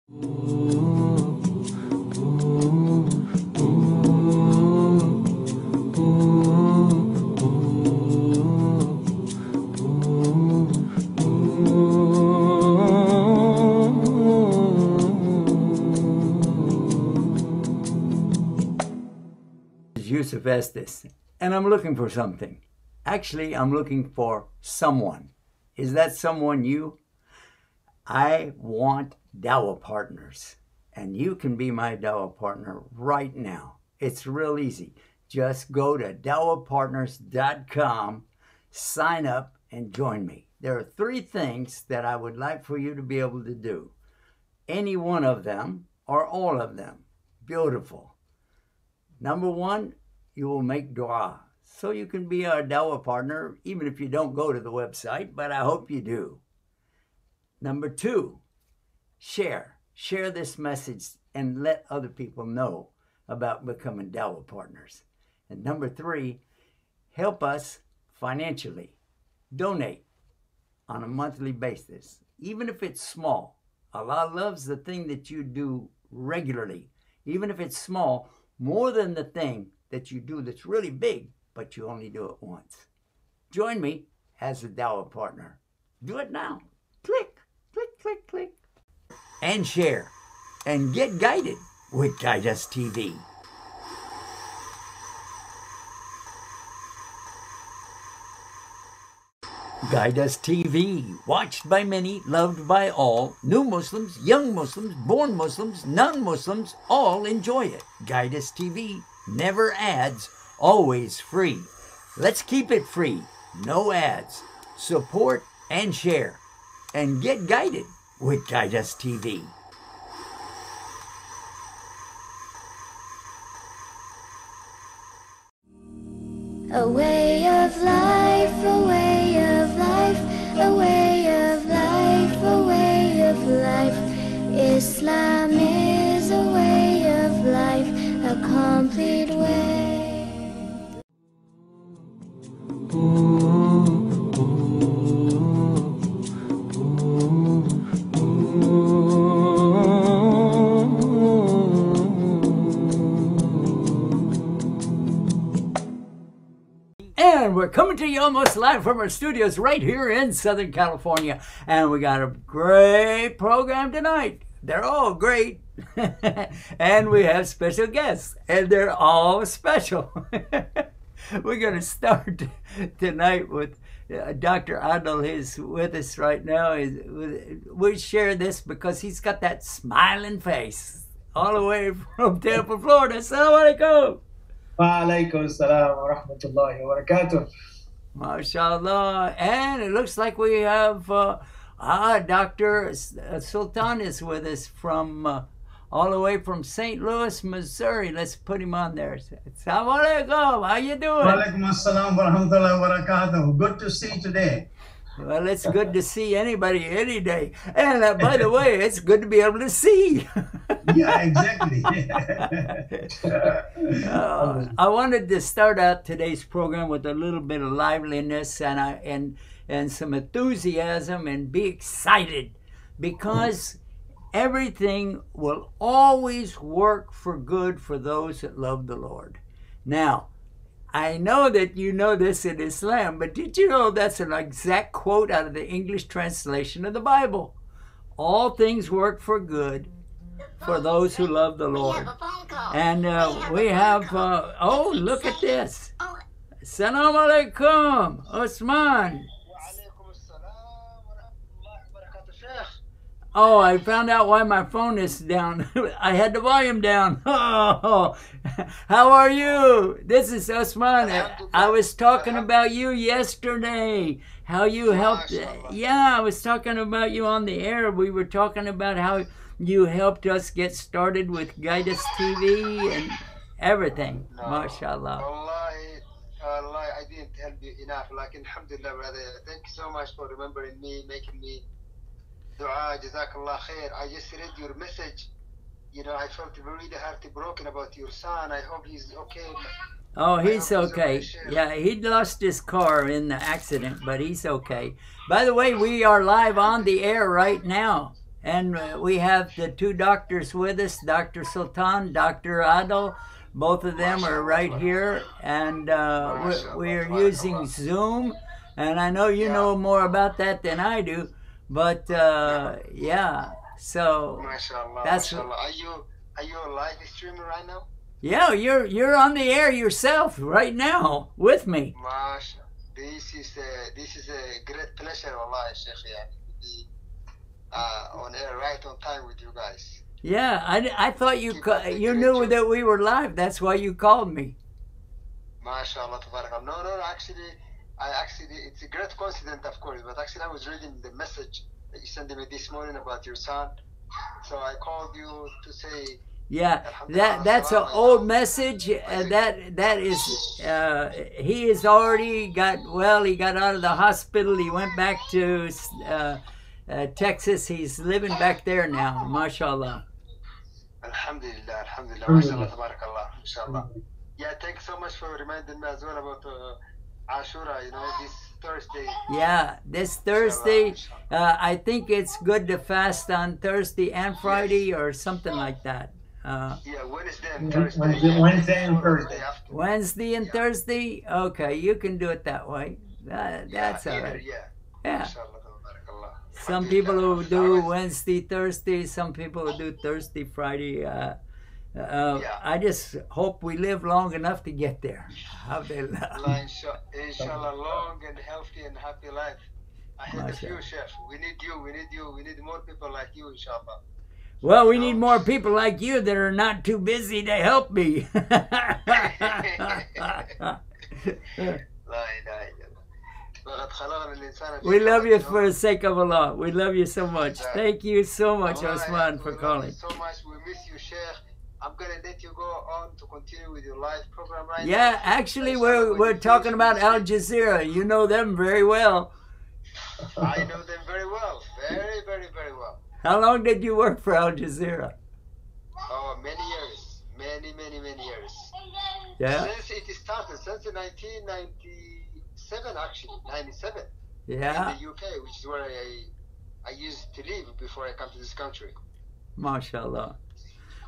Yusuf Estes, and I'm looking for something. Actually, I'm looking for someone. Is that someone you? I want Dawah partners, and you can be my Dawah partner right now. It's real easy. Just go to dawahpartners.com, sign up, and join me. There are 3 things that I would like for you to be able to do. Any one of them or all of them. Beautiful. Number 1, you will make dua. So you can be our Dawah partner, even if you don't go to the website, but I hope you do. Number 2, share. Share this message and let other people know about becoming Dawah partners. And number 3, help us financially. Donate on a monthly basis, even if it's small. Allah loves the thing that you do regularly, even if it's small, more than the thing that you do that's really big, but you only do it once. Join me as a Dawah partner. Do it now. Click, click, click, click. And share. And get guided with Guide Us TV. Guide Us TV, watched by many, loved by all. New Muslims, young Muslims, born Muslims, non-Muslims, all enjoy it. Guide Us TV, never ads, always free. Let's keep it free, no ads. Support and share. And get guided with Guide Us TV. A way of life, a way of life, a way of life, a way of life. Islam is a way of life, a complete way. And we're coming to you almost live from our studios right here in Southern California. And we got a great program tonight. They're all great. And we have special guests. And they're all special. We're going to start tonight with Dr. Adel is with us right now. We share this because he's got that smiling face all the way from Tampa, Florida. Assalamu alaikum. Wa alaikum assalam wa rahmatullahi wa barakatuh. MashaAllah. And it looks like we have Dr. Sultan is with us from all the way from St. Louis, Missouri. Let's put him on there. Assalamu alaikum. How you doing? Wa alaikum assalam wa rahmatullahi wa barakatuh. Good to see you today. Well, it's good to see anybody any day. And by the way, it's good to be able to see. Yeah, exactly. I wanted to start out today's program with a little bit of liveliness and some enthusiasm and be excited, because everything will always work for good for those that love the Lord. Now, I know that you know this in Islam, but did you know that's an exact quote out of the English translation of the Bible? All things work for good for those who love the Lord. And we have, oh, look at this. Assalamu alaikum, Osman. Oh, I found out why my phone is down. I had the volume down. Oh, how are you? This is Osman. I was talking about you yesterday. How you helped. Yeah, I was talking about you on the air. We were talking about how you helped us get started with Guide Us TV and everything. MashaAllah. Wallahi, I didn't help you enough. Like, alhamdulillah, brother. Thank you so much for remembering me, making me dua, jazakallah khair. I just read your message. You know, I felt really heartbroken about your son. I hope he's okay. Oh, he's okay. Yeah, he lost his car in the accident, but he's okay. By the way, we are live on the air right now. And we have the two doctors with us, Dr. Sultan, Dr. Adil. Both of them are right here, and we're using Zoom. And I know you know more about that than I do, but yeah. So MashaAllah, that's. MashaAllah. Are you a live streamer right now? Yeah, you're on the air yourself right now with me. MashaAllah. This is a great pleasure, Allah, Sheikh, to be on air right on time with you guys. Yeah, I thought you knew that we were live. That's why you called me. MashaAllah, tabarakallah. No, actually, it's a great coincidence, of course, but actually I was reading the message that you sent me this morning about your son. So I called you to say. Yeah, that's an old message. That is, he has already got well. He got out of the hospital. He went back to Texas. He's living back there now. MashaAllah. Alhamdulillah, Alhamdulillah, MashaAllah, tabarakallah, inshallah. Yeah, thanks so much for reminding me as well about Ashura, this Thursday. Yeah, this Thursday. I think it's good to fast on Thursday and Friday or something like that. Yeah, Wednesday and Thursday. Wednesday and Thursday. Wednesday and Thursday? Okay, you can do it that way. That's all right. Yeah. Some people who do Wednesday, Thursday, some people who do Thursday, Friday. I just hope we live long enough to get there. Inshallah, long and healthy and happy life. Ahead of you, Chef. We need you. We need more people like you, inshallah. Well, we need more people like you that are not too busy to help me. We love you for the sake of Allah. We love you so much. Thank you so much, Osman, for calling. So much. We miss you, Sheikh. I'm going to let you go on to continue with your live program right now. Yeah, actually, we're talking about Al Jazeera. You know them very well. I know them very well. Very, very, very well. How long did you work for Al Jazeera? Oh, many years. Many, many, many years. Yeah? Since it started, since 1997, actually. 97. Yeah. In the UK, which is where I used to live before I come to this country. MashaAllah.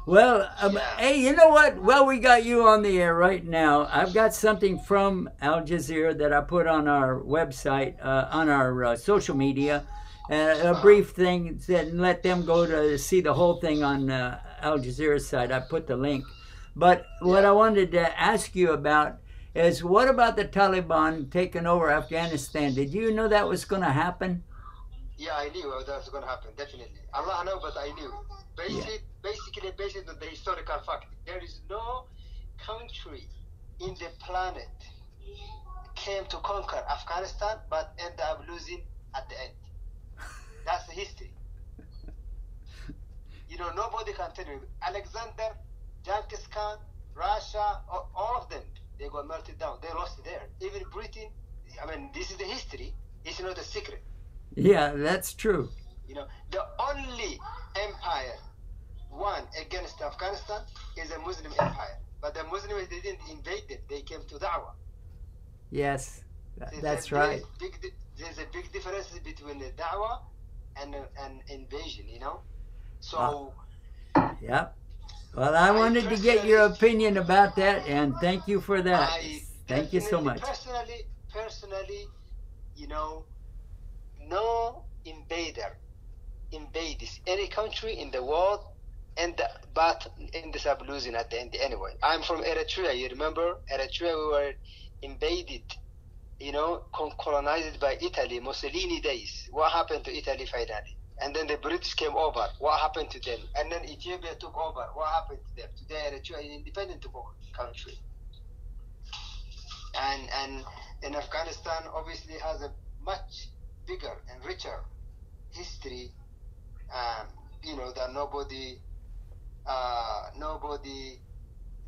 Well, hey, you know what? Well, we got you on the air right now. I've got something from Al Jazeera that I put on our website, on our social media. A brief thing that let them go to see the whole thing on Al Jazeera's site. I put the link. But what I wanted to ask you about is, what about the Taliban taking over Afghanistan? Did you know that was going to happen? Yeah, I knew that was going to happen, definitely. Allah knows, but I knew. Basically, based on the historical fact, there is no country in the planet came to conquer Afghanistan but ended up losing at the end. That's the history. Nobody can tell you. Alexander, Genghis Khan, Russia, all of them, they got melted down. They lost there. Even Britain, this is the history. It's not a secret. Yeah, that's true. The only empire won against Afghanistan is a Muslim empire. But the Muslims, they didn't invade it. They came to Da'wah. Yes, that's right. There's a big difference between the Da'wah and invasion, So... Yeah. Well, I wanted to get your opinion about that, and thank you for that. Thank you so much. Personally, no invader invades any country in the world, but ends up losing at the end anyway. I'm from Eritrea. You remember Eritrea? We were invaded, colonized by Italy, Mussolini days. What happened to Italy finally? And then the British came over. What happened to them? And then Ethiopia took over. What happened to them? Today, Eritrea is an independent country. And Afghanistan obviously has a much bigger and richer history, that nobody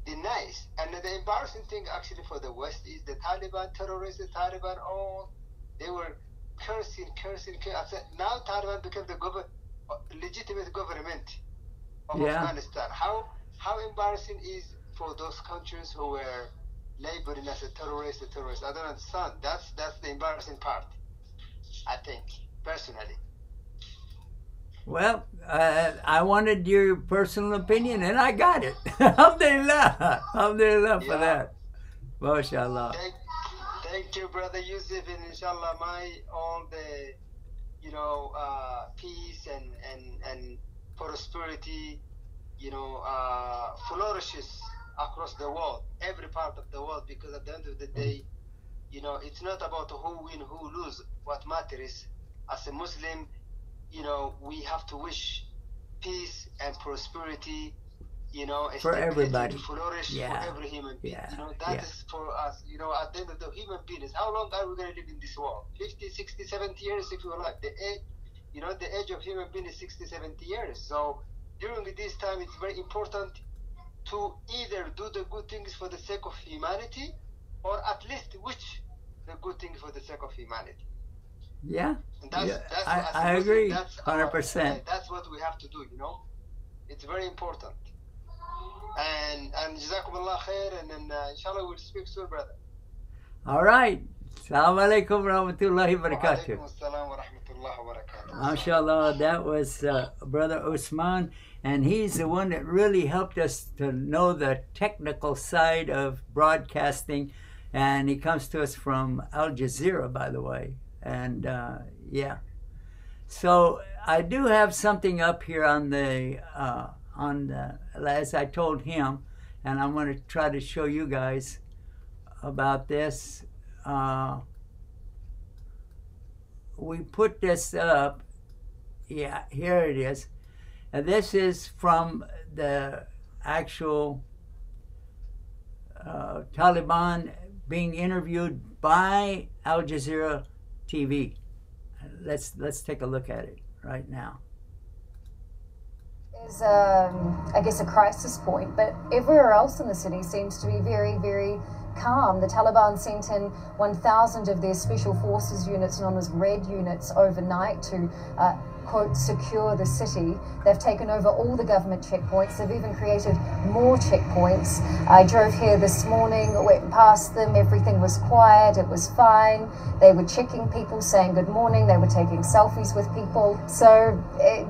denies. And the embarrassing thing actually for the West is the Taliban terrorists, they were cursing. I said, now Taliban became the legitimate government of Afghanistan. How embarrassing is for those countries who were labeling as a terrorist. I don't understand. That's the embarrassing part, I think, personally. Well, I wanted your personal opinion, and I got it. Alhamdulillah. Alhamdulillah for Yeah. that. MashaAllah. Thank you, brother Yusuf, and inshallah, all the peace and prosperity, flourishes across the world, every part of the world, because at the end of the day, it's not about who win, who lose. What matters as a Muslim, we have to wish peace and prosperity, For everybody. to flourish Yeah. for every human being. Yeah. That is for us. At the end of the human beings, how long are we going to live in this world? 50, 60, 70 years if you like. The age, the age of human being is 60, 70 years. So during this time, it's very important to either do the good things for the sake of humanity, or at least wish the good things for the sake of humanity. Yeah. And that's I agree. 100%. That's what we have to do. It's very important. And jazakumullah khair, and then inshallah we'll speak soon, brother. All right. Assalamu alaikum warahmatullahi wabarakatuh. Wa alaikum assalam wa rahmatullahi wa barakatuh. MashaAllah, that was Brother Usman, and he's the one that really helped us to know the technical side of broadcasting, and he comes to us from Al Jazeera, by the way, and yeah. So I do have something up here on the as I told him, and I'm going to try to show you guys about this. We put this up. Yeah, here it is. And this is from the actual Taliban being interviewed by Al Jazeera TV. Let's take a look at it right now. Is I guess a crisis point, but everywhere else in the city seems to be very, very calm. The Taliban sent in 1,000 of their special forces units, known as Red units, overnight to quote, secure the city. They've taken over all the government checkpoints. They've even created more checkpoints. I drove here this morning, went past them, everything was quiet, it was fine. They were checking people, saying good morning, they were taking selfies with people. So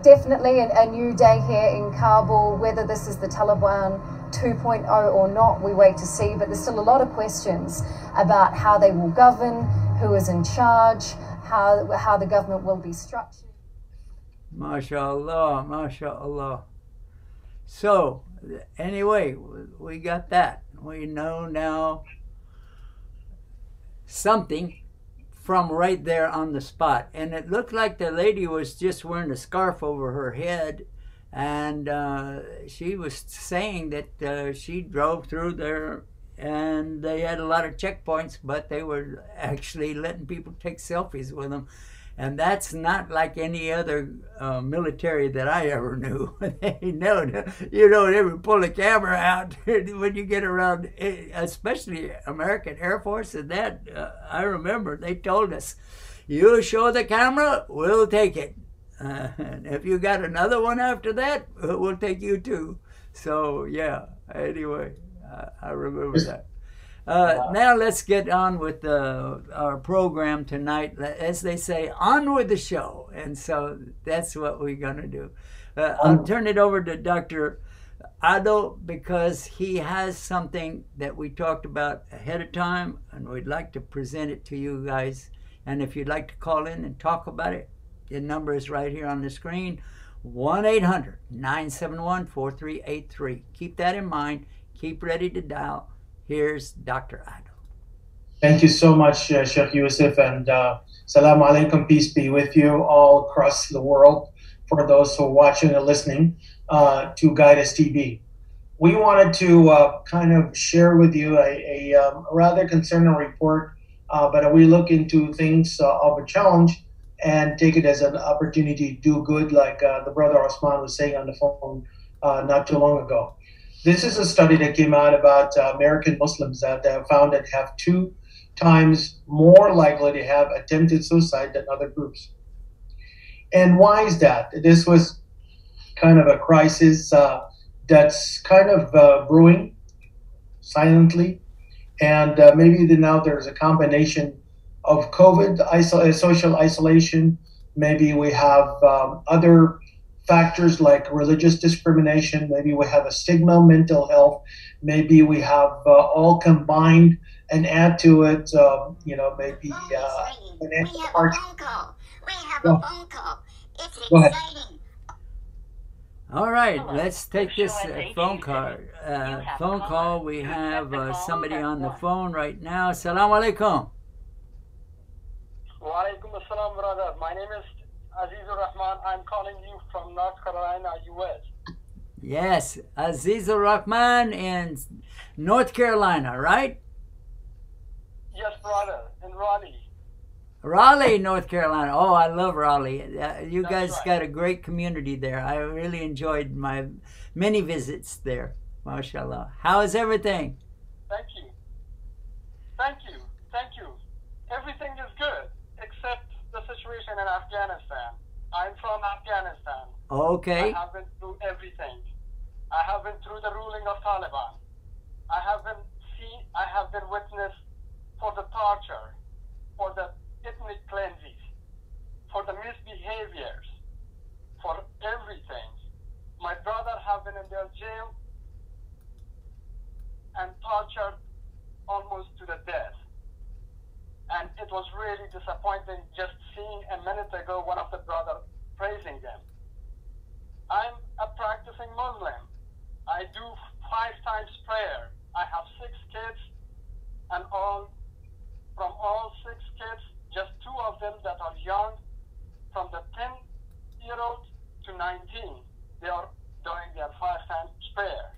definitely a new day here in Kabul. Whether this is the Taliban 2.0 or not, we wait to see, but there's still a lot of questions about how they will govern, who is in charge, how the government will be structured. MashaAllah, MashaAllah. So, anyway, we got that. We know now something from right there on the spot. And it looked like the lady was just wearing a scarf over her head. And she was saying that she drove through there and they had a lot of checkpoints, but they were actually letting people take selfies with them. And that's not like any other military that I ever knew. They know, they would pull the camera out when you get around, especially American Air Force. And that, I remember, they told us, you show the camera, we'll take it. And if you got another one after that, we'll take you too. So, yeah, anyway, I remember that. Now let's get on with our program tonight. As they say, on with the show. And so that's what we're going to do. I'll turn it over to Dr. Ado because he has something that we talked about ahead of time, and we'd like to present it to you guys. And if you'd like to call in and talk about it, the number is right here on the screen, 1-800-971-4383. Keep that in mind. Keep ready to dial. Here's Dr. Ado. Thank you so much, Sheikh Yusuf, and Salaam Alaikum, peace be with you all across the world, for those who are watching and listening to Guidance TV. We wanted to kind of share with you a rather concerning report, but we look into things of a challenge and take it as an opportunity to do good, like the brother Osman was saying on the phone not too long ago. This is a study that came out about American Muslims that found that have 2 times more likely to have attempted suicide than other groups. And why is that? This was kind of a crisis that's kind of brewing silently. And maybe now there's a combination of COVID, social isolation. Maybe we have other factors like religious discrimination. Maybe we have a stigma, mental health. Maybe we have all combined, and add to it, maybe We have financial a hardship. phone call. We have Go- a phone call. It's Go ahead. exciting. All right, Hello. let's take Show this us HU phone City. call. have Phone caller. call. We To have accept the call, somebody press on the 1. phone right now. Assalamu alaikum. Wa alaikum assalam, brother. My name is Azizur Rahman. I'm calling you from North Carolina, US. Yes, Azizur Rahman in North Carolina, right? Yes, brother, in Raleigh. Raleigh, North Carolina. Oh, I love Raleigh. You That's guys right. got a great community there. I really enjoyed my many visits there. MashaAllah. How is everything? Thank you. Thank you. Thank you. Everything is good except the situation in Afghanistan. I'm from Afghanistan. Okay. I have been through everything. I have been through the ruling of Taliban. I have been witness for the torture, for the ethnic cleansing, for the misbehaviors, for everything. My brother have been in their jail and tortured almost to the death. And it was really disappointing just seeing a minute ago one of the brothers praising them. I'm a practicing Muslim. I do 5 times prayer. I have 6 kids, and from all 6 kids, just 2 of them that are young, from the 10-year-old to 19, they are doing their 5 times prayer.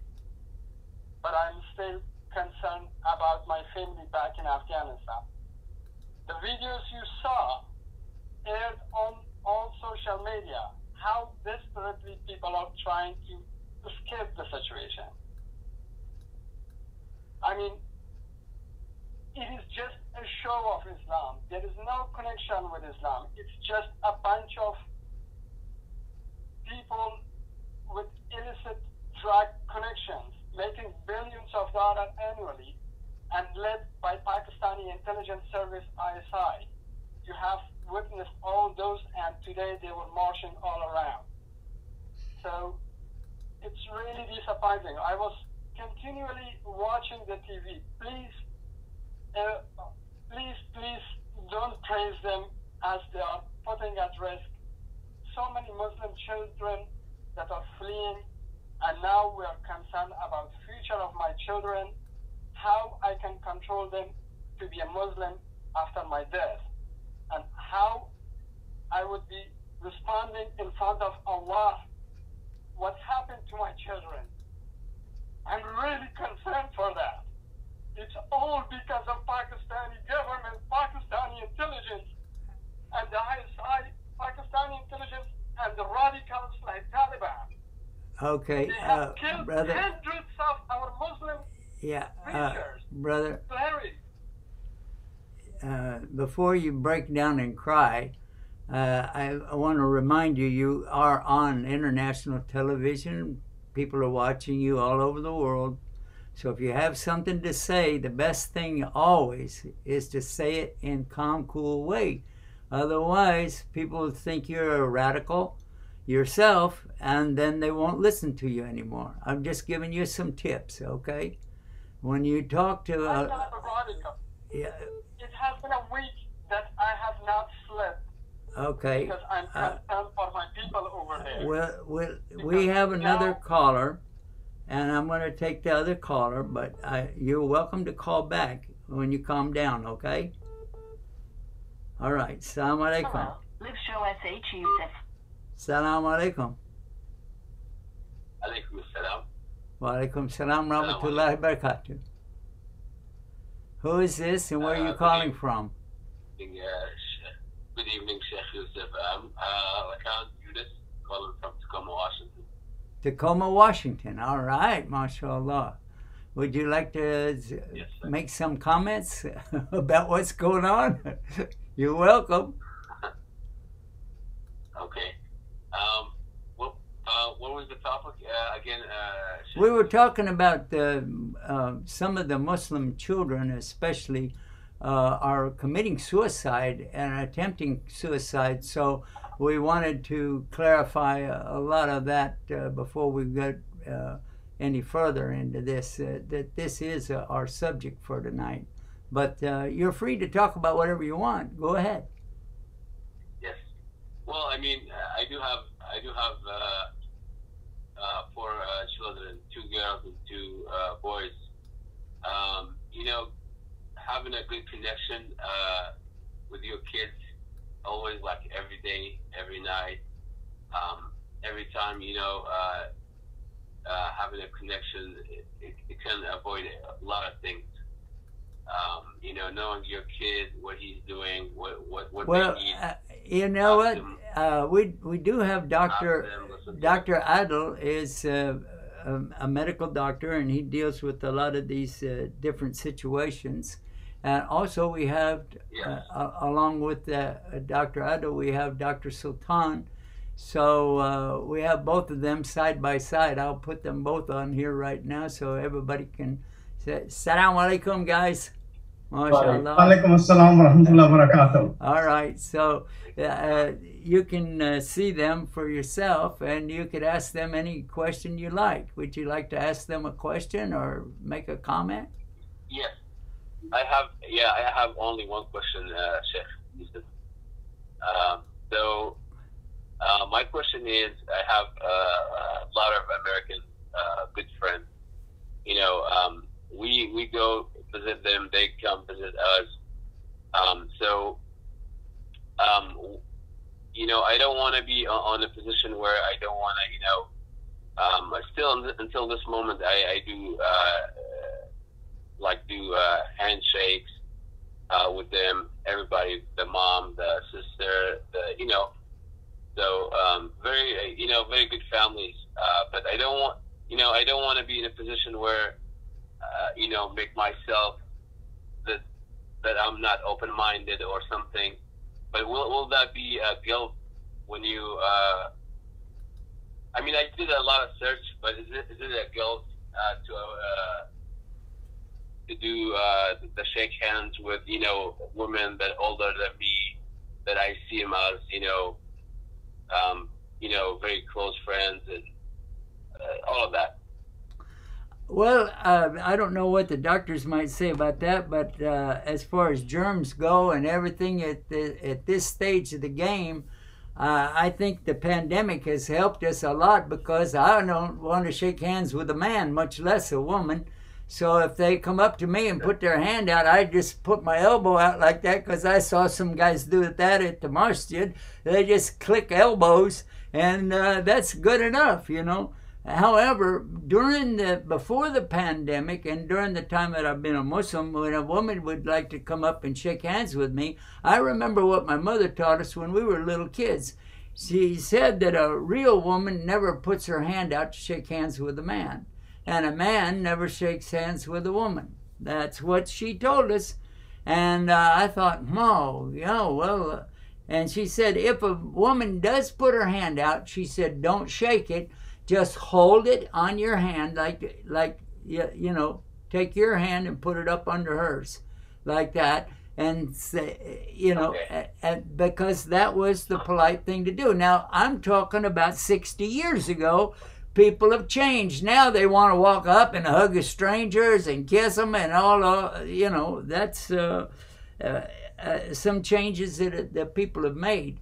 But I'm still concerned about my family back in Afghanistan. The videos you saw aired on all social media, how desperately people are trying to escape the situation. I mean, it is just a show of Islam. There is no connection with Islam. It's just a bunch of people with illicit drug connections making billions of dollars annually and led by Pakistani intelligence service ISI. You have witnessed all those, and today they were marching all around. So it's really disappointing. I was continually watching the TV. Please don't praise them as they are putting at risk so many Muslim children that are fleeing, and now we are concerned about the future of my children, how I can control them to be a Muslim after my death, and how I would be responding in front of Allah what happened to my children. I'm really concerned for that. It's all because of Pakistani government, Pakistani intelligence, and the ISI, Pakistani intelligence, and the radicals like Taliban. Okay, They have killed brother. hundreds of our Muslim Yeah, preachers. brother. Larry, Before you break down and cry, I want to remind you, you are on international television. People are watching you all over the world. So if you have something to say, the best thing always is to say it in calm, cool way. Otherwise, people think you're a radical yourself, and then they won't listen to you anymore. I'm just giving you some tips, okay? When you talk to... I'm not a radical. yeah, It has been a week that I have not slept okay. because I'm concerned for my people over there. We have another now- caller, and I'm going to take the other caller, but you're welcome to call back when you calm down, okay? All right. Assalamu alaikum. Hello. Live show SH Yusuf. Assalamu alaikum. Alaikum assalam. Wa alaikum salam rahmatullahi barakatuh. Who is this, and where are you good calling evening. from? Good evening, Sheikh Yusuf. I'm Lakan Yunus, calling from Tacoma, Washington. Tacoma, Washington. All right, mashallah. Would you like to Yes, sir. make some comments about what's going on? You're welcome. Okay. What was the topic again? Sheikh? We were talking about some of the Muslim children, especially, are committing suicide and attempting suicide. So we wanted to clarify a lot of that before we get any further into this, that this is our subject for tonight. But you're free to talk about whatever you want. Go ahead. Yes. Well, I mean, I do have 4 children, 2 girls and 2 boys. You know, having a good connection with your kids, always, like every day, every night, every time, you know, having a connection, it can avoid a lot of things. You know, knowing your kid, what he's doing, what well, they need. You know what? We do have Dr. Adel is a medical doctor, and he deals with a lot of these different situations. And also we have, along with Dr. Adel, we have Dr. Sultan. So we have both of them side by side. I'll put them both on here right now so everybody can say, Assalamu alaikum, guys. MashaAllah. Alaikum assalam wa rahmatullahi wa barakatuh. All right, so you can see them for yourself, and you could ask them any question you like. Would you like to ask them a question or make a comment? Yes. I have only one question, Sheikh. So my question is, I have a lot of American good friends. You know, we go visit them, they come visit us. You know, I don't want to be on a position where I don't want to, you know, still until this moment, I do do handshakes with them, everybody, the mom, the sister, you know, so very, you know, very good families. But I don't want to be in a position where, you know, make myself that I'm not open-minded or something. But will that be guilt when you? I mean, I did a lot of search, but is it a guilt to do the shake hands with, you know, women that older than me, that I see them as, you know, very close friends and all of that? Well, I don't know what the doctors might say about that, but as far as germs go and everything at this stage of the game, I think the pandemic has helped us a lot, because I don't want to shake hands with a man, much less a woman. So if they come up to me and put their hand out, I just put my elbow out like that, because I saw some guys do that at the masjid. They just click elbows, and that's good enough, you know. However, before the pandemic and during the time that I've been a Muslim, when a woman would like to come up and shake hands with me, I remember what my mother taught us when we were little kids. She said that a real woman never puts her hand out to shake hands with a man, and a man never shakes hands with a woman. That's what she told us. And I thought, oh, yeah, well, and she said, if a woman does put her hand out, she said, don't shake it. Just hold it on your hand, like you know, take your hand and put it up under hers, like that, and say, you know, because that was the polite thing to do. Now, I'm talking about 60 years ago. People have changed. Now they want to walk up and hug strangers and kiss them and all, you know, that's some changes that people have made.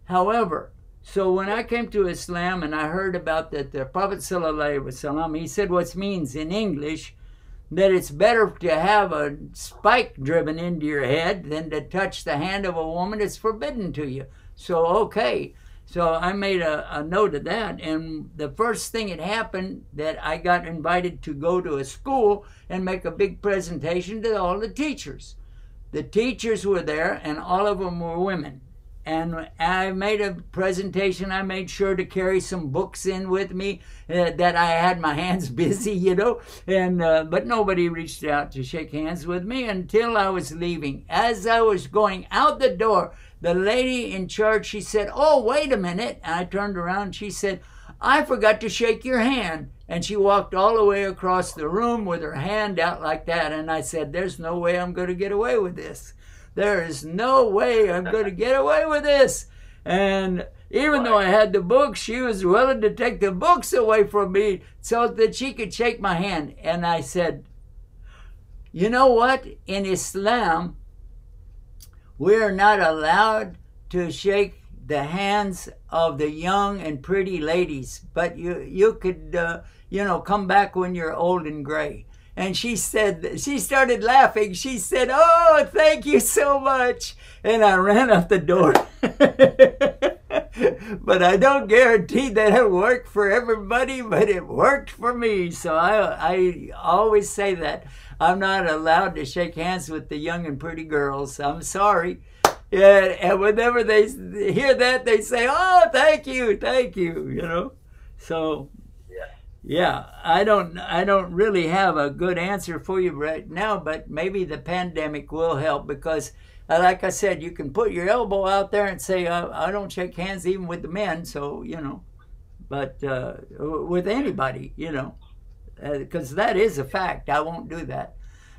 However, so when I came to Islam and I heard about that, the Prophet ﷺ, he said what means in English, that it's better to have a spike driven into your head than to touch the hand of a woman that's forbidden to you. So, okay. So I made a note of that, and the first thing that happened, that I got invited to go to a school and make a big presentation to all the teachers. The teachers were there, and all of them were women. And I made a presentation. I made sure to carry some books in with me, that I had my hands busy, you know. And but nobody reached out to shake hands with me until I was leaving. As I was going out the door, the lady in charge, she said, oh, wait a minute. And I turned around, she said, I forgot to shake your hand. And she walked all the way across the room with her hand out like that. And I said, there's no way I'm going to get away with this. There is no way I'm going to get away with this. And Even though I had the books, she was willing to take the books away from me so that she could shake my hand. And I said, you know what? In Islam, we're not allowed to shake the hands of the young and pretty ladies, but you could, come back when you're old and gray. And she said, she started laughing. She said, oh, thank you so much. And I ran out the door. But I don't guarantee that it'll work for everybody, but it worked for me. So I always say that. I'm not allowed to shake hands with the young and pretty girls. I'm sorry. Yeah, and whenever they hear that, they say, oh, thank you, So... yeah, I don't really have a good answer for you right now, but maybe the pandemic will help because, like I said, you can put your elbow out there and say, I don't shake hands even with the men, so, but with anybody, because that is a fact. I won't do that.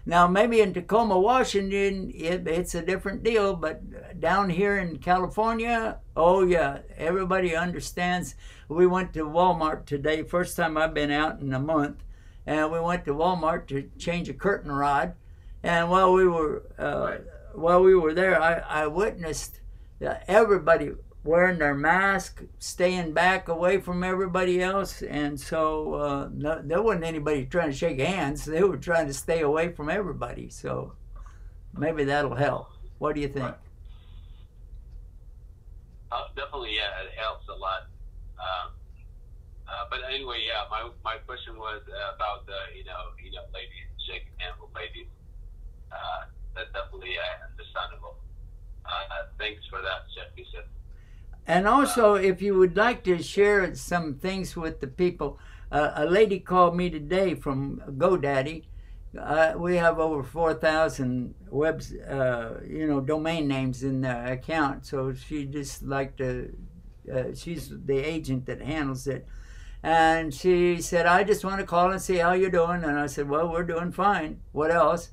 Now, maybe in Tacoma, Washington, it's a different deal, but down here in California, oh yeah, everybody understands. We went to Walmart today, first time I've been out in a month, and we went to Walmart to change a curtain rod. And while we were there, I witnessed everybody wearing their mask, staying back away from everybody else, and so there wasn't anybody trying to shake hands. They were trying to stay away from everybody, so maybe that'll help. What do you think? Definitely, yeah, it helps a lot. But anyway, yeah, my question was about the, ladies, shaking hands with ladies. That's definitely understandable. Thanks for that, Chef Yusuf. And also, if you would like to share some things with the people, a lady called me today from GoDaddy. We have over 4,000 domain names in the account. So she just like to, she's the agent that handles it. And she said, I just want to call and see how you're doing. And I said, well, we're doing fine. What else?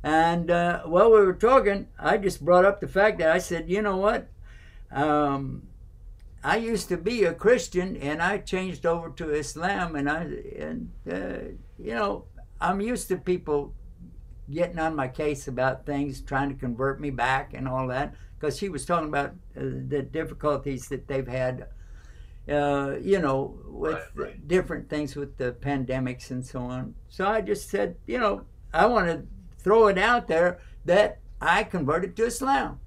And while we were talking, I just brought up the fact that I said, you know what? I used to be a Christian, and I changed over to Islam, and I'm used to people getting on my case about things, trying to convert me back and all that, because she was talking about the difficulties that they've had, with different things with the pandemics and so on. So I just said, I want to throw it out there that I converted to Islam.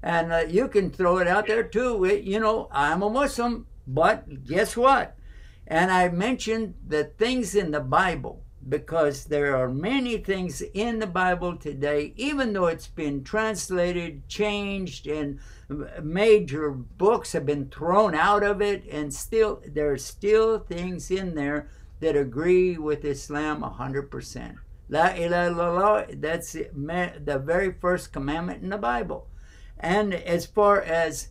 And you can throw it out there too. I'm a Muslim, but guess what? And I mentioned the things in the Bible because there are many things in the Bible today, even though it's been translated, changed, and major books have been thrown out of it, and still there are still things in there that agree with Islam 100%. La ilaha illallah, that's the very first commandment in the Bible. And as far as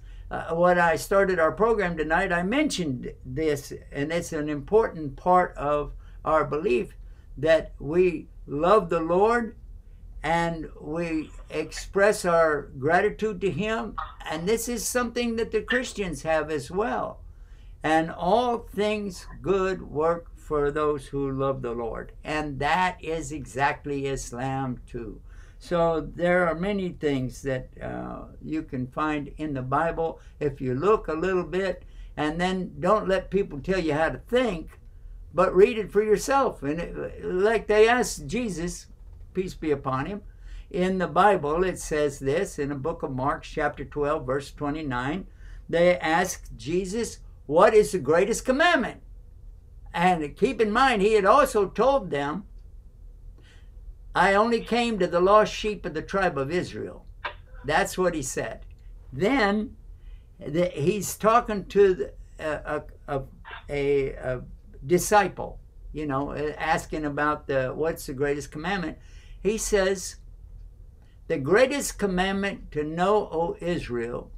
when I started our program tonight, I mentioned this, and it's an important part of our belief that we love the Lord and we express our gratitude to Him. And this is something that the Christians have as well. And all things good work for those who love the Lord. And that is exactly Islam too. So there are many things that you can find in the Bible if you look a little bit, and then don't let people tell you how to think, but read it for yourself. And like they asked Jesus, peace be upon him, in the Bible it says this, in the book of Mark chapter 12 verse 29, they asked Jesus, what is the greatest commandment? And keep in mind, he had also told them, I only came to the lost sheep of the tribe of Israel. That's what he said. Then he's talking to a disciple, asking about what's the greatest commandment. He says, the greatest commandment to know, O Israel,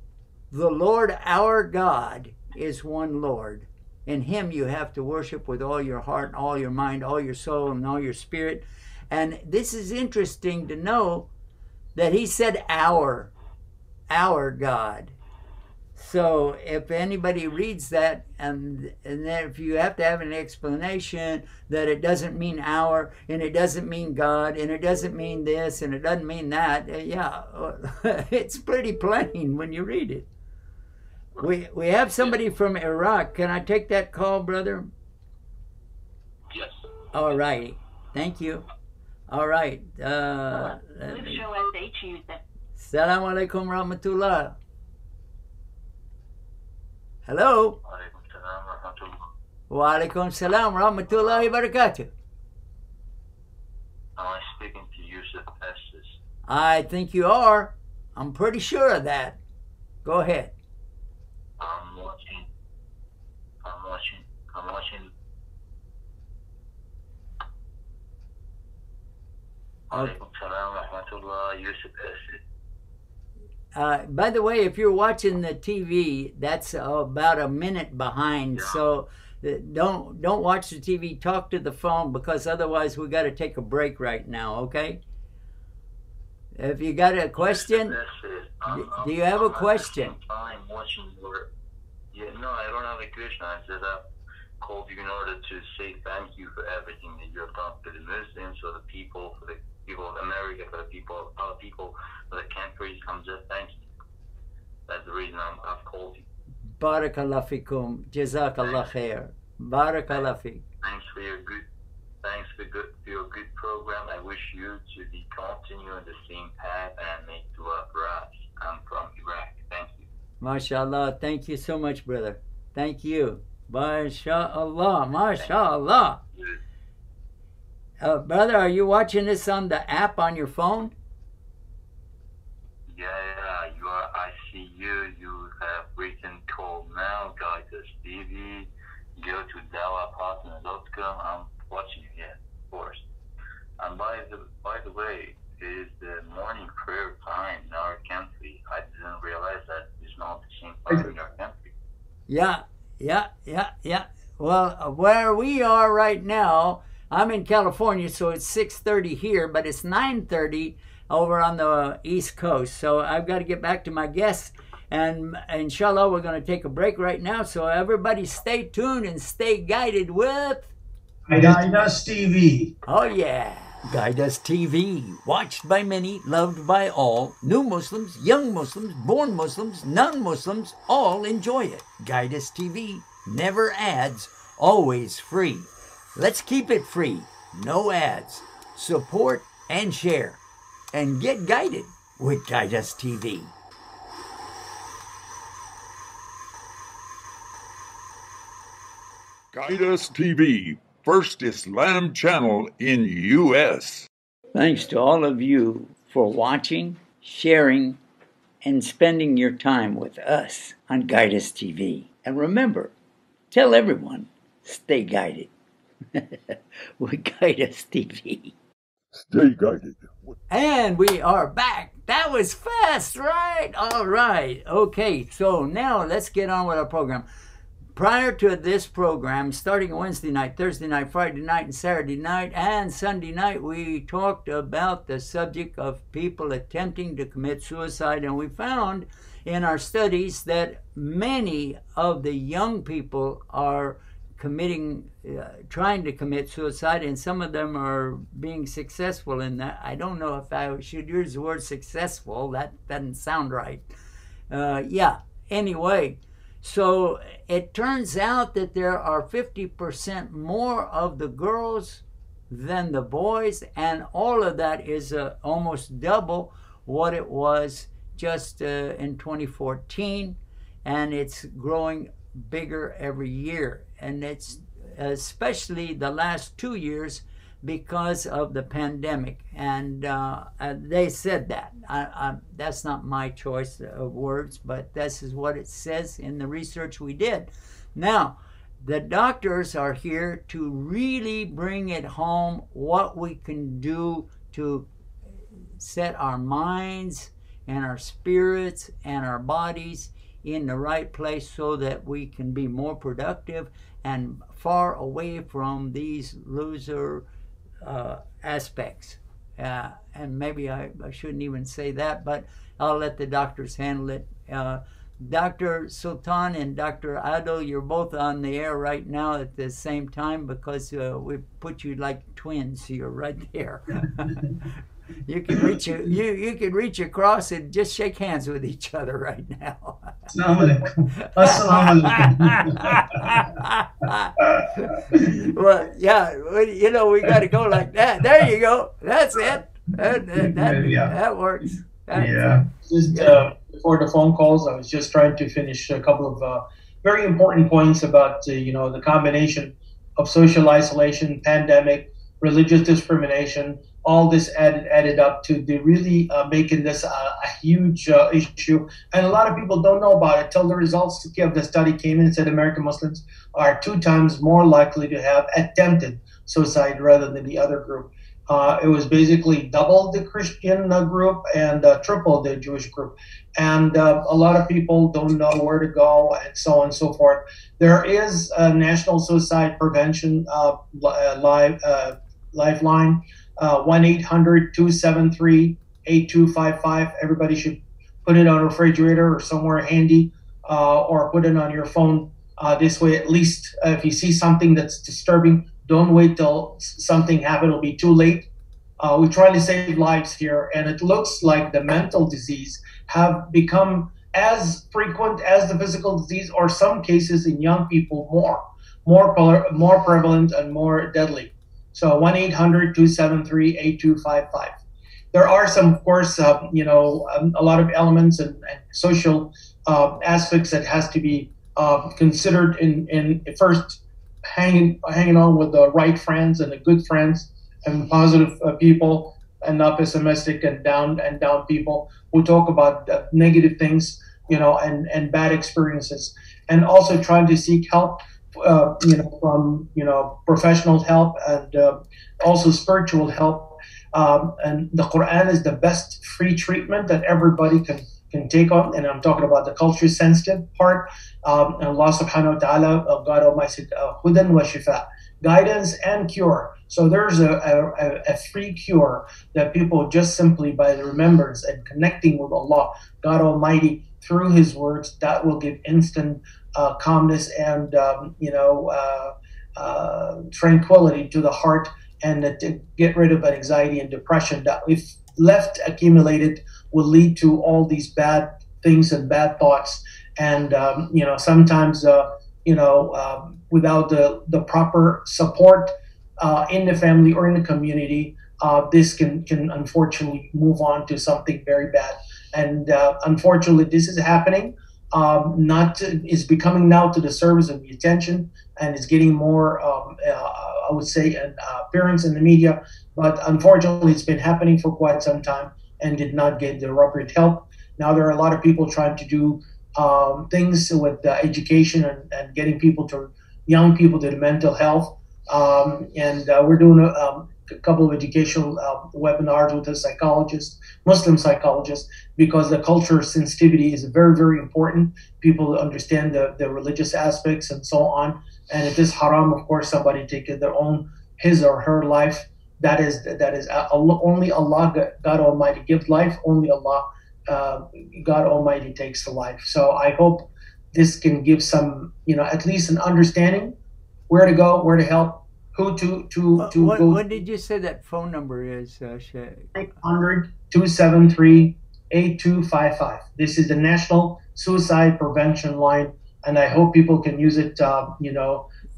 the Lord our God is one Lord. In Him you have to worship with all your heart, all your mind, all your soul, and all your spirit. And this is interesting to know that he said our God. So if anybody reads that, and then if you have to have an explanation that it doesn't mean our, and it doesn't mean God, and it doesn't mean this, and it doesn't mean that, yeah, it's pretty plain when you read it. We have somebody from Iraq. Can I take that call, brother? Yes. All righty. Thank you. All right. Live Show SH user. Assalamu alaikum rahmatullah. Hello. Wa alaikum salam rahmatullahi wa barakatuh. Am I speaking to Yusuf Estes? I think you are. I'm pretty sure of that. Go ahead. I'm watching. Alaikum salam rahmatullah, Yusuf Estes. By the way, if you're watching the TV, that's about a minute behind. So don't watch the TV. Talk to the phone, because otherwise we got to take a break right now. Okay? If you got a question, do you have a question? I'm watching your. Yeah, no, I don't have a question. I said I called you in order to say thank you for everything that you have done for the Muslims, for the people, for the people of America, for the people, other people, for the countries. I'm just thanking you. That's the reason I've called you. Barakallah fikum. Jazakallah khair. Barakallah fik. Thanks for your good program. I wish you to be continuing the same path and make dua for us. I'm from Iraq. Thank you. MashaAllah. Thank you so much, brother. Thank you. MashaAllah. MashaAllah. Brother, are you watching this on the app on your phone? Yeah, you are. I see you. You have written call now, Guidance TV. Go to dawapartner.com. I'm watching you, yeah, of course. And by the way, it is the morning prayer time in our country. I didn't realize that it's not the same time in our country. Yeah. Well, where we are right now, I'm in California, so it's 6:30 here, but it's 9:30 over on the East Coast. So I've got to get back to my guests, and inshallah, we're going to take a break right now. So everybody stay tuned and stay guided with Guidance TV. Oh, yeah. Guidance TV, watched by many, loved by all. New Muslims, young Muslims, born Muslims, non-Muslims, all enjoy it. Guidance TV, never ads, always free. Let's keep it free, no ads. Support and share, and get guided with Guidance TV. Guidance TV, first Islam channel in U.S. Thanks to all of you for watching, sharing, and spending your time with us on Guidance TV. And remember, tell everyone, stay guided with Guidance TV. Stay guided. And we are back. That was fast, right? All right. Okay, so now let's get on with our program. Prior to this program, starting Wednesday night, Thursday night, Friday night, and Saturday night, and Sunday night, we talked about the subject of people attempting to commit suicide. And we found in our studies that many of the young people are trying to commit suicide, and some of them are being successful in that. I don't know if I should use the word successful. That doesn't sound right. Anyway. So it turns out that there are 50% more of the girls than the boys, and all of that is almost double what it was just in 2014, and it's growing bigger every year, and it's especially the last 2 years because of the pandemic. And they said that. That's not my choice of words, but this is what it says in the research we did. Now, the doctors are here to really bring it home what we can do to set our minds and our spirits and our bodies in the right place so that we can be more productive and far away from these loser aspects. And maybe I shouldn't even say that, but I'll let the doctors handle it. Dr. Sultan and Dr. Adil, you're both on the air right now at the same time because we put you like twins. So you're right there. You can reach you can reach across and just shake hands with each other right now. Assalamu alaikum. Assalamu alaikum. Well, yeah, you know, we got to go like that. There you go. That's it. That works. Just before the phone calls, I was just trying to finish a couple of very important points about the combination of social isolation, pandemic, religious discrimination. All this added up to really making this a huge issue. And a lot of people don't know about it till the results of the study came in and said American Muslims are 2 times more likely to have attempted suicide rather than the other group. It was basically double the Christian group and triple the Jewish group. And a lot of people don't know where to go and so on and so forth. There is a National Suicide Prevention lifeline. 1-800-273-8255. Everybody should put it on a refrigerator or somewhere handy, or put it on your phone. This way, at least if you see something that's disturbing, don't wait till something happens. It'll be too late. We're trying to save lives here, and it looks like the mental disease have become as frequent as the physical disease, or some cases in young people more prevalent and more deadly. So 1-800-273-8255. There are some, of course, a lot of elements and social aspects that has to be considered in first hanging on with the right friends and the good friends and positive people, and not pessimistic and down people who talk about negative things, and bad experiences, and also trying to seek help. From professional help and also spiritual help, and the Quran is the best free treatment that everybody can take on. And I'm talking about the culture sensitive part. And Allah Subhanahu wa Taala, God Almighty said, "Hudan wa shifa," guidance and cure. So there's a free cure that people just simply by the remembrance and connecting with Allah, God Almighty, through His words, that will give instant calmness and tranquility to the heart, and to get rid of anxiety and depression that, if left accumulated, will lead to all these bad things and bad thoughts. And sometimes without the proper support in the family or in the community, this can unfortunately move on to something very bad. And unfortunately, this is happening. Is becoming now to the service of the attention, and is getting more, I would say, an appearance in the media. But unfortunately, it's been happening for quite some time and did not get the appropriate help. Now there are a lot of people trying to do things with education and getting young people to the mental health. And we're doing a couple of educational webinars with a psychologist, Muslim psychologist, because the culture sensitivity is very, very important. People understand the religious aspects and so on. And if it's haram, of course, somebody take his or her life. That is only Allah, God Almighty, gives life. Only Allah, God Almighty, takes the life. So I hope this can give some, at least an understanding where to go, where to help. Who to go. What did you say that phone number is, Sheikh? 800-273-8255. This is the National Suicide Prevention Line, and I hope people can use it, and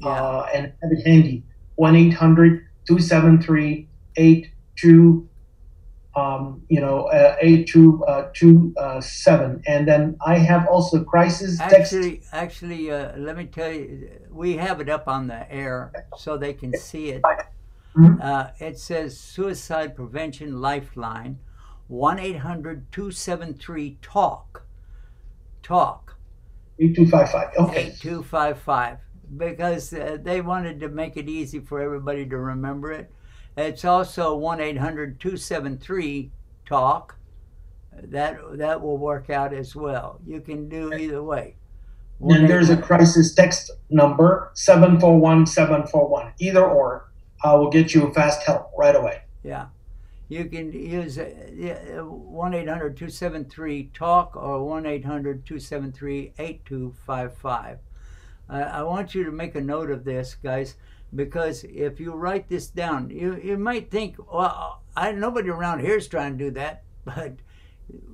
have it handy. 1-800-273-8227. And then I have also crisis text. Actually, let me tell you, we have it up on the air so they can see it. It says Suicide Prevention Lifeline, 1-800-273-TALK. 8255. Okay. 8255. Because they wanted to make it easy for everybody to remember it. It's also 1-800-273-TALK. That will work out as well. You can do either way. And there's a crisis text number, 741-741. Either or will get you fast help right away. Yeah. You can use 1-800-273-TALK or 1-800-273-8255. I want you to make a note of this, guys, because if you write this down, you might think, well, nobody around here is trying to do that, but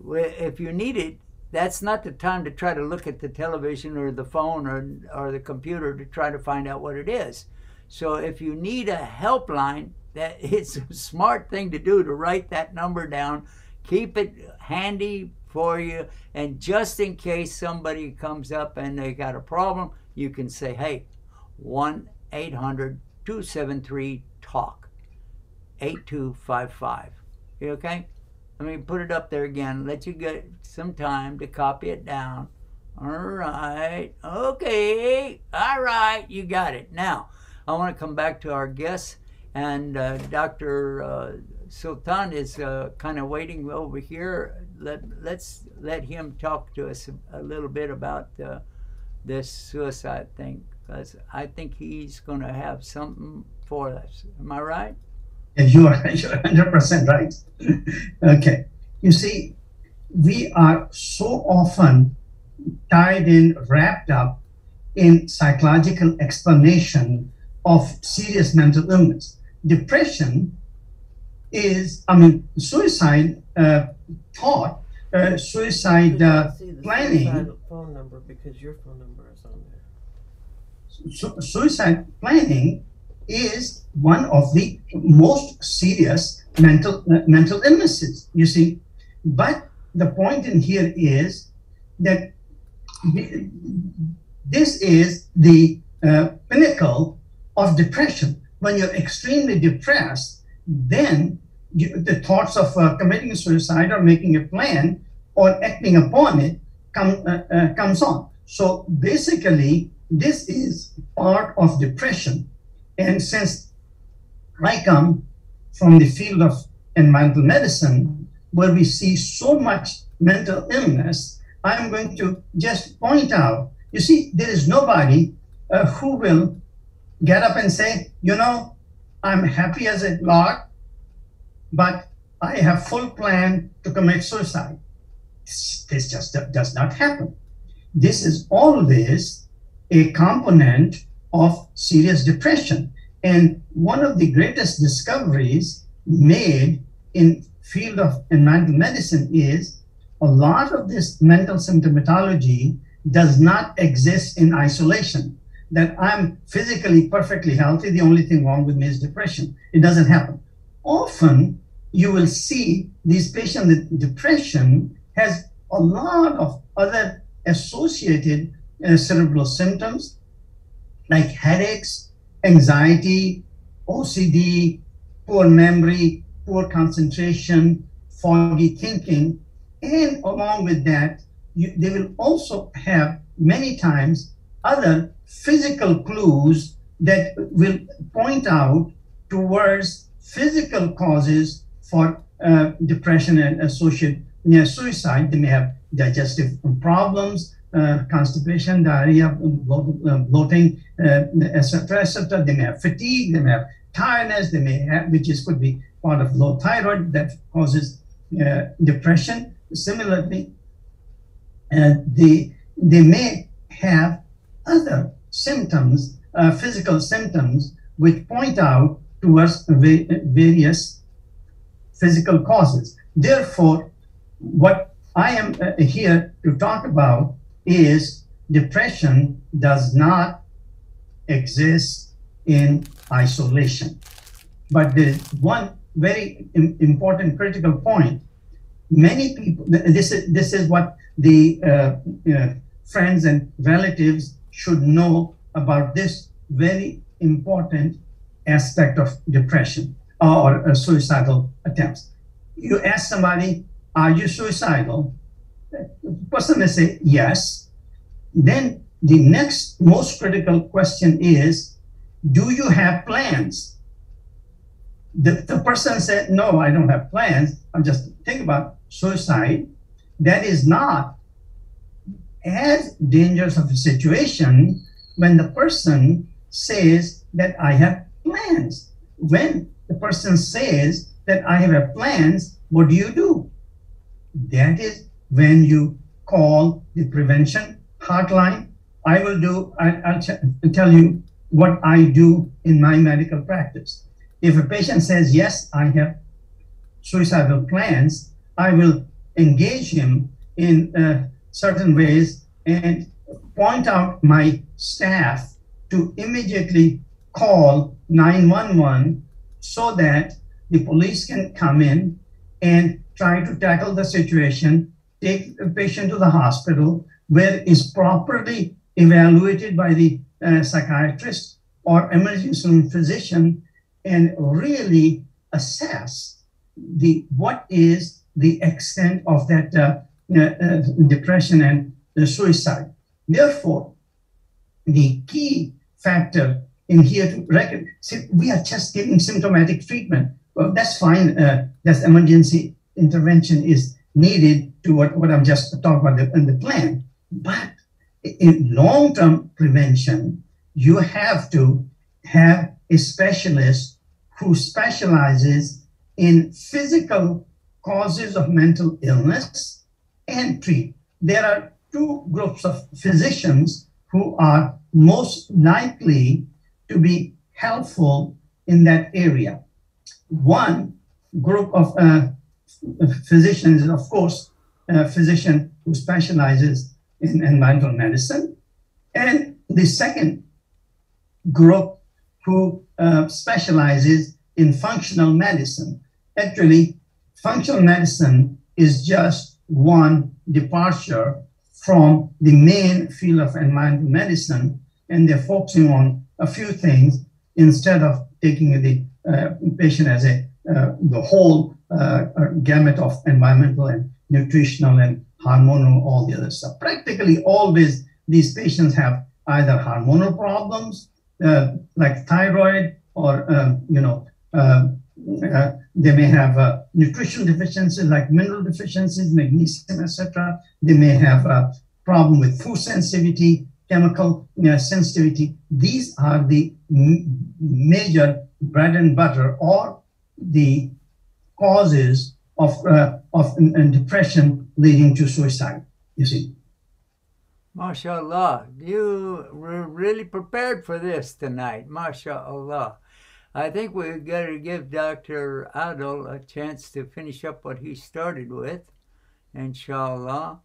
if you need it, that's not the time to try to look at the television or the phone or the computer to try to find out what it is. So if you need a helpline, that it's a smart thing to do to write that number down, keep it handy for you, and just in case somebody comes up and they got a problem, you can say, hey, 1-800-273-TALK, 8255. You okay? Let me put it up there again, let you get some time to copy it down. All right, okay, all right, you got it. Now, I want to come back to our guests, and Dr. Sultan is kind of waiting over here. Let's let him talk to us a little bit about this suicide thing, because I think he's going to have something for us. Am I right? You're 100% right. Okay. You see, we are so often tied in, wrapped up in psychological explanation of serious mental illness. Depression is, suicide thought, suicide planning. Suicide phone number, because your phone number is on there. Suicide planning is one of the most serious mental illnesses, you see. But the point in here is that this is the pinnacle of depression. When you're extremely depressed, then the thoughts of committing suicide or making a plan or acting upon it comes on. So basically, this is part of depression. And since I come from the field of environmental medicine, where we see so much mental illness, I'm going to just point out, you see, there is nobody who will get up and say, you know, I'm happy as a lark, but I have full plan to commit suicide. This just does not happen. This is always a component of serious depression. And one of the greatest discoveries made in field of environmental medicine is a lot of this mental symptomatology does not exist in isolation. That I'm physically perfectly healthy, the only thing wrong with me is depression. It doesn't happen. Often you will see these patients with depression has a lot of other associated cerebral symptoms like headaches, anxiety, OCD, poor memory, poor concentration, foggy thinking, and along with that, they will also have many times other physical clues that will point out towards physical causes for depression and associated suicide. They may have digestive problems, constipation, diarrhea, bloating, etc., etc. They may have fatigue, they may have tiredness, they may have, could be part of low thyroid that causes depression. Similarly, they may have other symptoms, physical symptoms, which point out towards various physical causes. Therefore, what I am here to talk about is depression does not exist in isolation. But there is one very important critical point. Many people, this is what the friends and relatives should know about this very important aspect of depression or suicidal attempts. You ask somebody, are you suicidal? The person may say yes. Then the next most critical question is, do you have plans? The person said, no, I don't have plans. I'm just thinking about suicide. That is not as dangerous of a situation when the person says that I have plans. When the person says that I have plans, what do? That is when you call the prevention hotline. I'll tell you what I do in my medical practice. If a patient says, yes, I have suicidal plans, I will engage him in certain ways and point out my staff to immediately call 911 so that the police can come in and try to tackle the situation, take the patient to the hospital where is properly evaluated by the psychiatrist or emergency room physician and really assess what is the extent of that depression and suicide. Therefore, the key factor in here to reckon, see, we are just giving symptomatic treatment. Well, that's fine. That's emergency intervention is needed to what I'm just talking about in the plan. But in long-term prevention, you have to have a specialist who specializes in physical causes of mental illness and treat. There are two groups of physicians who are most likely to be helpful in that area. One group of physicians is, of course, a physician who specializes in environmental medicine. And the second group who specializes in functional medicine. Actually, functional medicine is just one departure from the main field of environmental medicine, and they're focusing on a few things instead of taking the patient as the whole gamut of environmental and nutritional and hormonal, all the other stuff. Practically always these patients have either hormonal problems like thyroid, or they may have nutritional deficiencies like mineral deficiencies, magnesium, etc. They may have a problem with food sensitivity, chemical sensitivity. These are the major bread and butter or the causes of depression leading to suicide, you see. MashaAllah, you were really prepared for this tonight. MashaAllah. I think we've got to give Dr. Adil a chance to finish up what he started with, inshallah.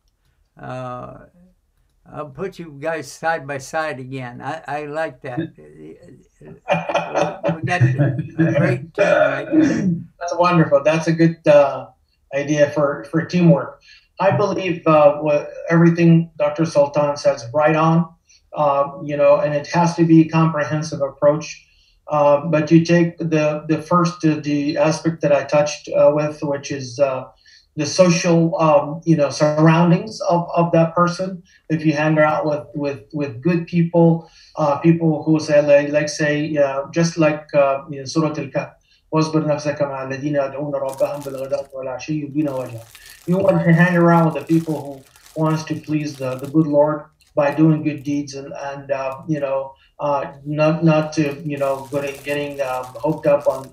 I'll put you guys side by side again. I like that. We got a great team right there. That's wonderful. That's a good idea for teamwork. I believe everything Dr. Sultan says right on, and it has to be a comprehensive approach. But you take the first the aspect that I touched with, which is the social surroundings of that person. If you hang out with good people, people who say just like Surah Al-Kahf, واصبر نفسك مع الذين يدعون ربهم بالغداة والعشي يريدون وجهه. You want to hang around with the people who wants to please the good Lord by doing good deeds and not to getting hooked up on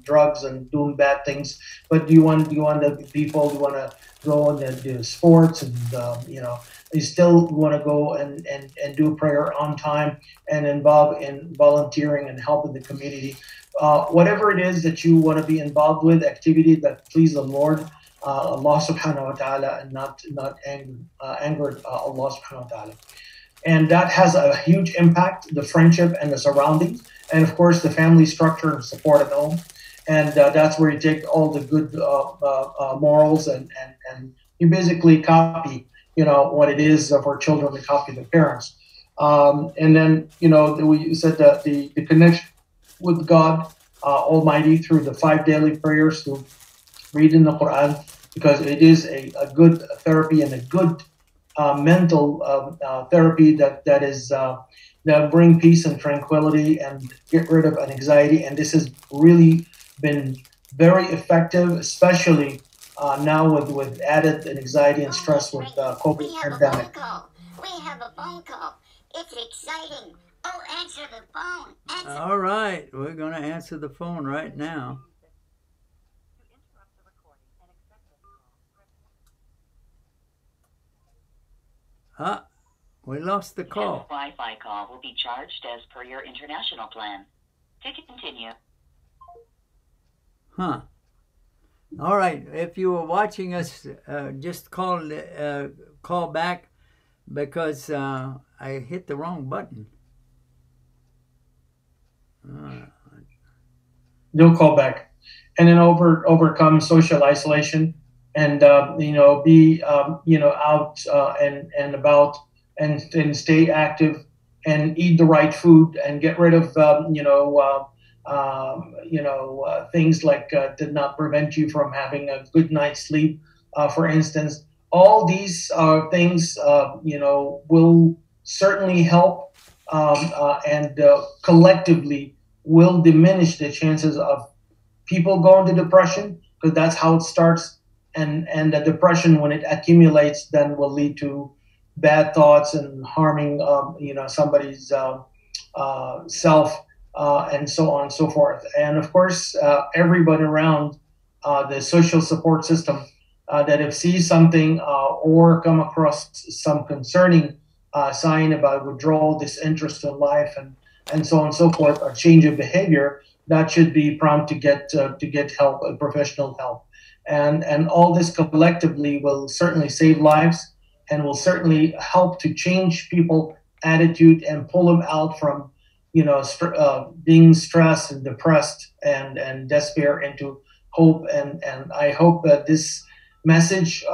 drugs and doing bad things. But you want the people, you want to go and do sports and you still want to go and do prayer on time and involve in volunteering and helping the community. Whatever it is that you want to be involved with, activity that please the Lord, Allah subhanahu wa ta'ala, and not angered Allah subhanahu wa ta'ala. And that has a huge impact, the friendship and the surroundings, and of course the family structure and support at home. And that's where you take all the good morals and you basically copy, what it is for children to copy the parents. And then, we said that the connection with God Almighty through the 5 daily prayers, through reading the Quran, because it is a good therapy and a good mental therapy that bring peace and tranquility and get rid of anxiety. And this has really been very effective, especially now with added anxiety and stress with COVID pandemic. We have a phone call. It's exciting. Oh, answer the phone. All right, we're going to answer the phone right now. We lost the This call. Wi-Fi call will be charged as per your international plan. To continue. Huh. All right. If you were watching us, just call back because I hit the wrong button. No call back, and then overcome social isolation, and be out and about, and stay active, and eat the right food, and get rid of things like did not prevent you from having a good night's sleep, for instance. All these things will certainly help, and collectively will diminish the chances of people going to depression, because that's how it starts. And the depression, when it accumulates, then will lead to bad thoughts and harming somebody's self, and so on and so forth. And of course, everybody around the social support system that if sees something or come across some concerning sign about withdrawal, disinterest in life, and so on and so forth, or change of behavior, that should be prompt to get help, professional help. And all this collectively will certainly save lives, and will certainly help to change people's attitude and pull them out from being stressed and depressed and despair into hope. And I hope that this message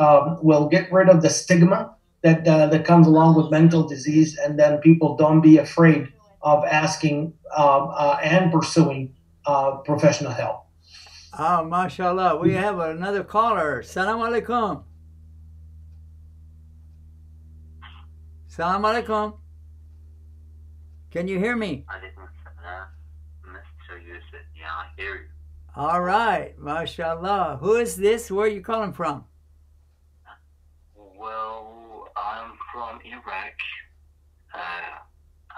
will get rid of the stigma that comes along with mental disease, and then people don't be afraid of asking and pursuing professional help. Oh, mashallah. We have another caller. Salam alaikum. Salam alaikum. Can you hear me? Mr. Yusuf, yeah, I hear you. All right, mashallah. Who is this? Where are you calling from? Well, I'm from Iraq,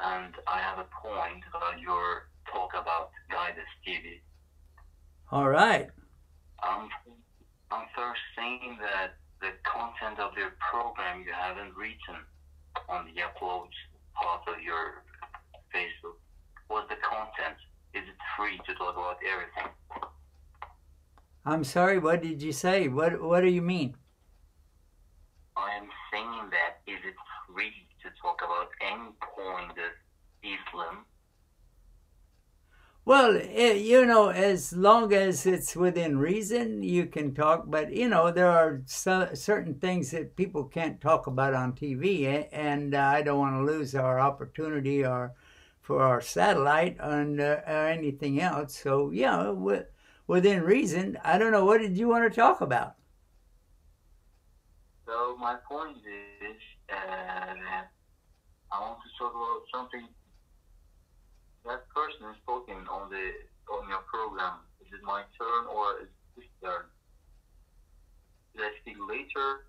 and I have a point about your talk about Guidance TV. All right. I'm first saying that the content of your program you haven't written on the upload part of your Facebook. What's the content? Is it free to talk about everything? I'm sorry, what did you say? What do you mean? I am saying that is it free to talk about any point of Islam? Well, as long as it's within reason, you can talk. But, there are certain things that people can't talk about on TV. And I don't want to lose our opportunity for our satellite or anything else. So, yeah, within reason. I don't know. What did you want to talk about? So my point is that I want to talk about something. That person is spoken on your program. Is it my turn or is it his turn? Did I speak later?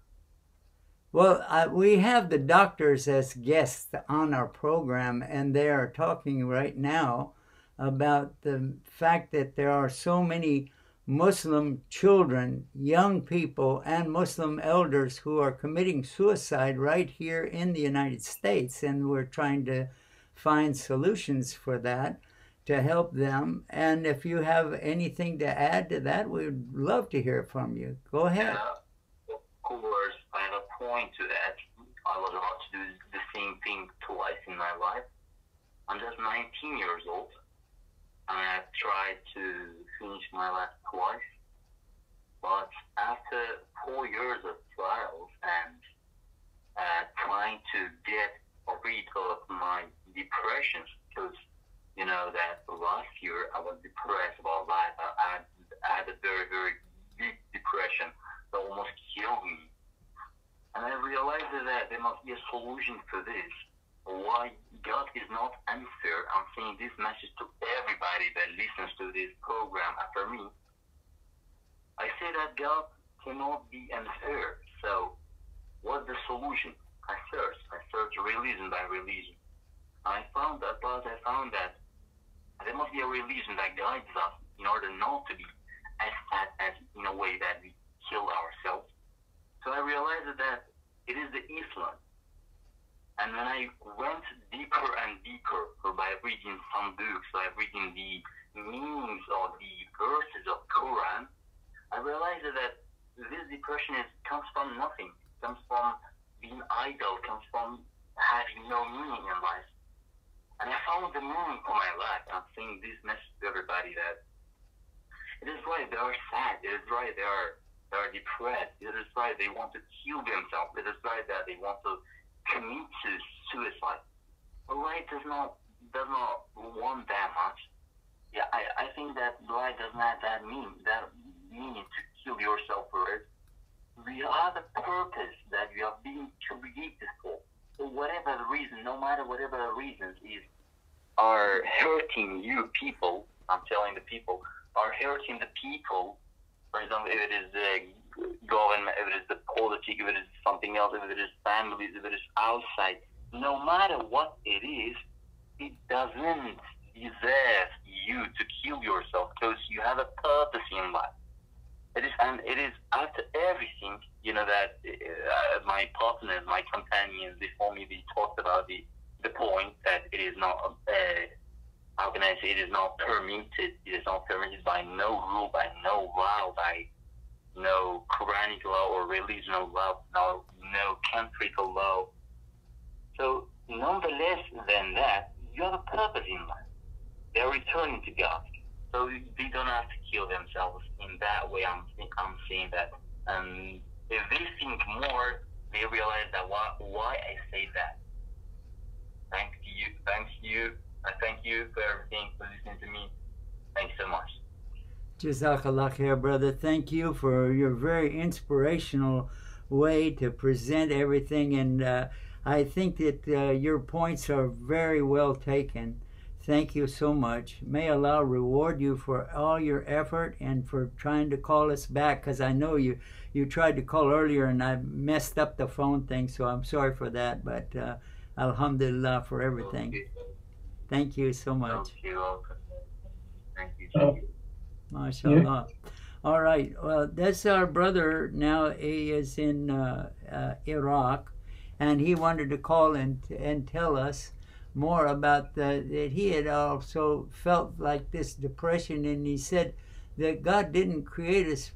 Well, we have the doctors as guests on our program, and they are talking right now about the fact that there are so many Muslim children, young people, and Muslim elders who are committing suicide right here in the United States, and we're trying to find solutions for that to help them. And if you have anything to add to that, we'd love to hear from you. Go ahead. Yeah, of course, I have a point to that. I was about to do the same thing twice in my life. I'm just 19 years old, and I tried to finish my life twice. But after 4 years of trials and trying to get rid of my depressions, because that last year I was depressed about life. I had a very, very deep depression that almost killed me. And I realized that there must be a solution for this. Why God is not unfair. I'm saying this message to everybody that listens to this program after me. I say that God cannot be unfair. So what's the solution? I searched religion by religion. I found that there must be a religion that guides us in order not to be as sad as in a way that we kill ourselves. So I realized that it is the Islam. And when I went deeper and deeper by reading some books, by reading the meanings of the verses of Quran, I realized that this depression comes from nothing, comes from being idle, comes from having no meaning in life. And I found the meaning for my life. I'm saying this message to everybody that it is right they are sad, it is right they are depressed, it is right they want to kill themselves, it is right that they want to commit to suicide. But life does not want that much. Yeah, I think that life does not mean to kill yourself for it. We have a purpose that we are being created for. So whatever the reason, no matter whatever the reasons are hurting you people, I'm telling the people, are hurting the people. For example, if it is the government, if it is the politics, if it is something else, if it is families, if it is outside, no matter what it is, it doesn't deserve you to kill yourself because you have a purpose in life. It is after everything, that my partners, my companions before me, they talked about the point that it is not, how can I say, it is not permitted. It is not permitted by no rule, by no law, by no Quranic law or religious law, no country law. So nonetheless than that, you have a purpose in life. They're returning to God. So they don't have to kill themselves in that way. I'm saying that. If they think more, they realize that why I say that. Thank you. I thank you for everything, for listening to me. Thanks so much. Jazakallah khair, brother. Thank you for your very inspirational way to present everything, and I think that your points are very well taken. Thank you so much. May Allah reward you for all your effort and for trying to call us back, because I know you tried to call earlier and I messed up the phone thing, so I'm sorry for that, but alhamdulillah for everything. Thank you so much. Thank you. MashaAllah. All right. Well, that's our brother now. He is in Iraq, and he wanted to call and tell us more about that he had also felt like this depression, and he said that God didn't create us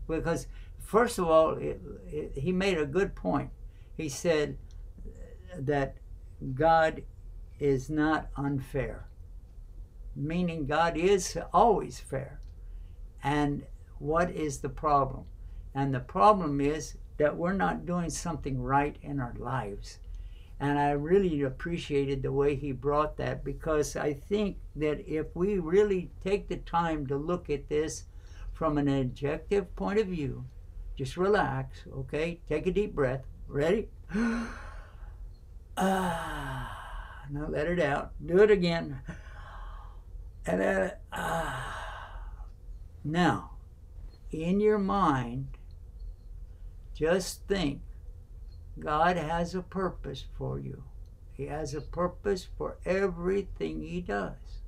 because, first of all, he made a good point. He said that God is not unfair, meaning God is always fair. And what is the problem? And the problem is that we're not doing something right in our lives. And I really appreciated the way he brought that, because I think that if we really take the time to look at this from an objective point of view, just relax, okay? Take a deep breath. Ready? Now let it out. Do it again. And now, in your mind, just think God has a purpose for you. He has a purpose for everything he does.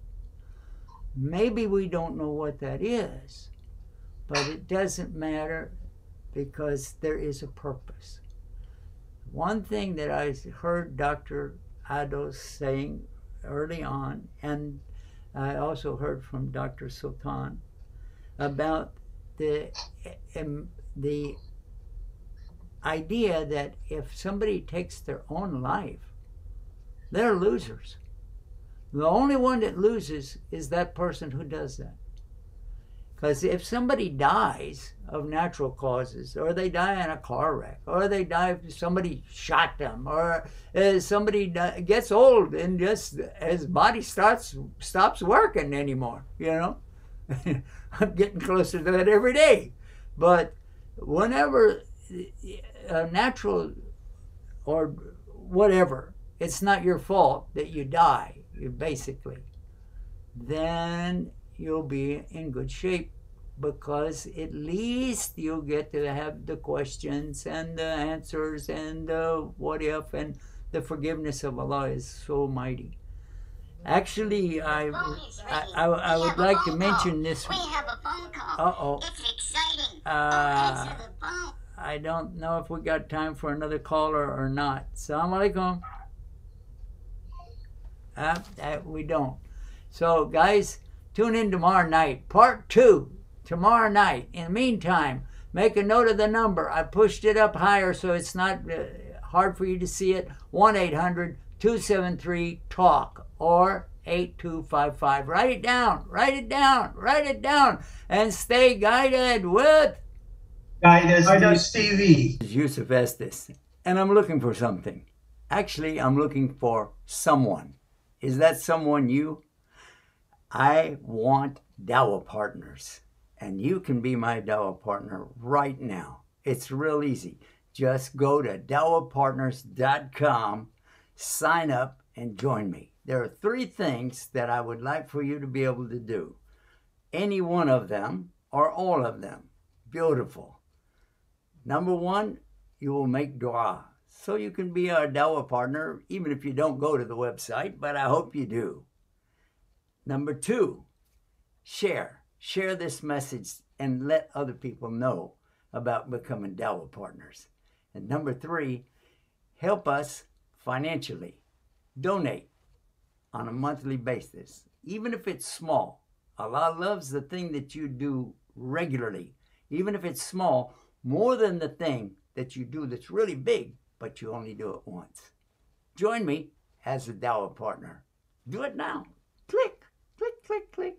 Maybe we don't know what that is, but it doesn't matter because there is a purpose. One thing that I heard Dr. Ados saying early on, and I also heard from Dr. Sultan about the idea that if somebody takes their own life, they're losers. The only one that loses is that person who does that. Because if somebody dies of natural causes, or they die in a car wreck, or they die if somebody shot them, or somebody gets old and just his body stops working anymore, I'm getting closer to that every day. But whenever natural or whatever, it's not your fault that you die, basically, then you'll be in good shape, because at least you'll get to have the questions and the answers and the what if, and the forgiveness of Allah is so mighty. Actually, I would like to mention this. We have a phone call. It's exciting. Answer the phone. I don't know if we got time for another caller or not. Assalamu alaikum. We don't. So, guys, tune in tomorrow night. Part 2, tomorrow night. In the meantime, make a note of the number. I pushed it up higher so it's not hard for you to see it. 1-800-273-TALK or 8255. Write it down. Write it down. Write it down. And stay guided with Guidance TV. Yusuf Estes. And I'm looking for something. Actually, I'm looking for someone. Is that someone you? I want Dawah partners. And you can be my Dawah partner right now. It's real easy. Just go to dawahpartners.com, sign up, and join me. There are 3 things that I would like for you to be able to do. Any one of them or all of them. Beautiful. Number 1, you will make dua. So you can be our Dawah partner, even if you don't go to the website, but I hope you do. Number 2, share. Share this message and let other people know about becoming Dawah partners. And number 3, help us financially. Donate on a monthly basis, even if it's small. Allah loves the thing that you do regularly, even if it's small, more than the thing that you do that's really big, but you only do it once. Join me as a Dawah partner. Do it now. Click, click, click, click.